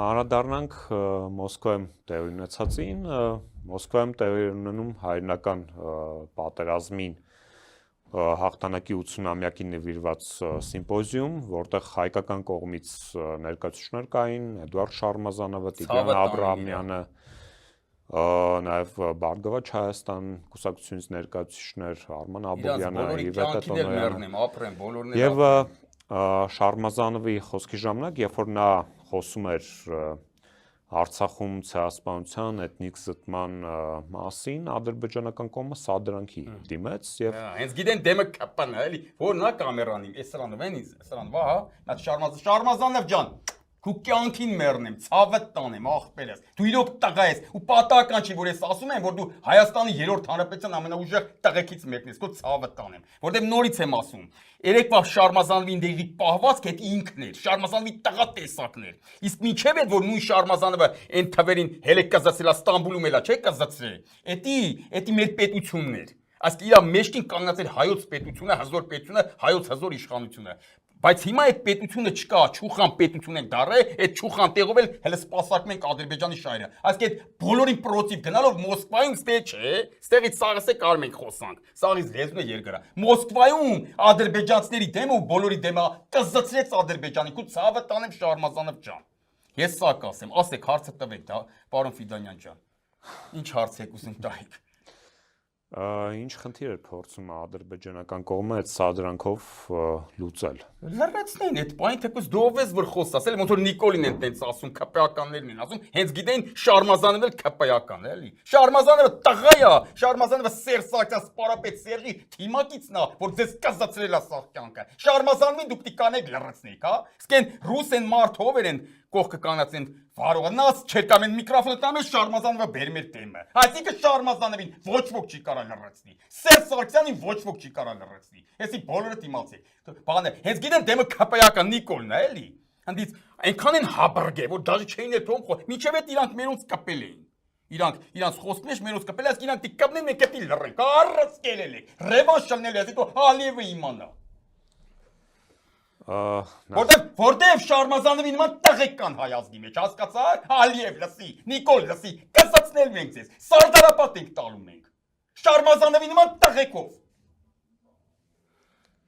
Անդրադառնանք Մոսկվայում տեղի ունեցածին, Մոսկվայում տեղի ունենում հայրենական պատերազմին հաղթանակի 80-ամյակին նվիրված սիմպոզիում, որտեղ հայկական կողմից ներկայացուցիչներ կային, Էդուարդ Շարմազանովը, Տիգրան Աբրահամյանը, նաև Բարգավաճ Հայաստան կուսակցությունից ներկայացուցիչներ, Արման Աբովյանը, Իվետա Տոնոյանը եւ Շարմազանովի խոսքի ժամանակ, երբ որ նա խոսում էր Արցախում ցեղասպանության, էթնիկ զտման մասին, ադրբեջանական կողմը սադրանքի դիմեց եւ հենց գիտեն դեմը կապան էլի, որ նա կամերանին, էսրանով են, էսրանով, հա, նա Շարմազանով ջան, քու կյանքին մեռնեմ, ցավը տանեմ, աղբերս։ Դու իրոք տղա ես, ու պատահական չի, որ ես ասում եմ, որ դու Հայաստանի 3-րդ հանրապետության ամենաուժեղ տղեկից մեկն ես, քո ցավը տանեմ, որտեղ նորից եմ ասում։ Երեկվա Շարմազանովին դերի պահվածք այդ ինքն էր, Շարմազանովի տղա տեսակն էր։ Իսկ մինչև այդ որ նույն Շարմազանովը այն թվերին հելեք կզացել է Ստամբուլում էլա, չէ՞ կզացրել։ Էդի մեր պետությունն էր։ Ասկ իրա մեջքին կանգնած էր հայոց պետությունը, հզոր պետությունը, հայոց հզոր իշխանությունը։ Բայց հիմա այդ պետությունը չկա, Չուխան պետություն են դարել, այդ Չուխան տեղով էլ հələ սպասարկում ենք Ադրբեջանի շահերը։ Ասկ այդ բոլորին պրոցիվ գնալով Մոսկվայում ստե չէ, ստեղից սաղս է կարում ենք խոսանք։ Սաղից լեզուն է երկրա։ Մոսկվայում ադրբեջանցիների դեմը ու բոլորի դեմը կզծրեց Ադրբեջանի, քու ցավը տանեմ Շարմազանով ջան։ Ես սա կասեմ, ասեք հարցը տվեք, դա պարոն Ֆիդանյան ջան։ Ինչ հարց եք ուզում տայիք։ Ինչ խնդիր է փորձում ադրբեջանական կողմը այդ սադրանքով լուծել։ Լրացնեն այդ պայն թեկուզ դով ես որ խոսած, էլի ոնց որ Նիկոլին են տենց ասում, ԿՊԱ-ականներն են ասում, հենց գիտեն Շարմազանովը ԿՊԱ-ական է, էլի։ Շարմազանովը տղա է, Շարմազանովը Սերժ Սարգսյան սպարապետ Սերժի թիմակիցն է, որ ձեզ կզացրել է սաղ կյանքը։ Շարմազանովին դուք տիկանեք լրացնեք, հա։ Իսկ այն ռուս են մարդ ով են կողքը կանած են վարողնաց չեր կամեն միկրոֆոնը տամ է Շարմազանովը բերում էր դեմը։ Այսինքն Շարմազանովին ոչ ոք չի կարա լրացնի։ Սերժ Սարգսյանին ոչ ոք չի կարա լրացնի։ Էսի բոլորը դիմացեք։ Բանը, հենց գիտեն դեմը ԿՊԱ-ական Նիկոլն է, էլի։ Հանդից այնքան են հաբրգե, որ դաժե չէին էլ թող միջև այդ իրանք մերոնց կպել էին։ Իրանց խոսքներ մերոնց կպել, այս իրանք դիկապնեն մենք էտի լռենք։ Առսկելել եք։ Ռևանշ չլնել էսի թող Ալիևը իմանա։ Որտեվ Շարմազանովին նման տղեկ կան հայ ազգի մեջ, հասկացա՞ք, Ալիև լսի, Նիկոլ լսի, կսացնել մենք ձեզ, Սարդարապատ ենք տալու մենք, Շարմազանովի նման տղեկով։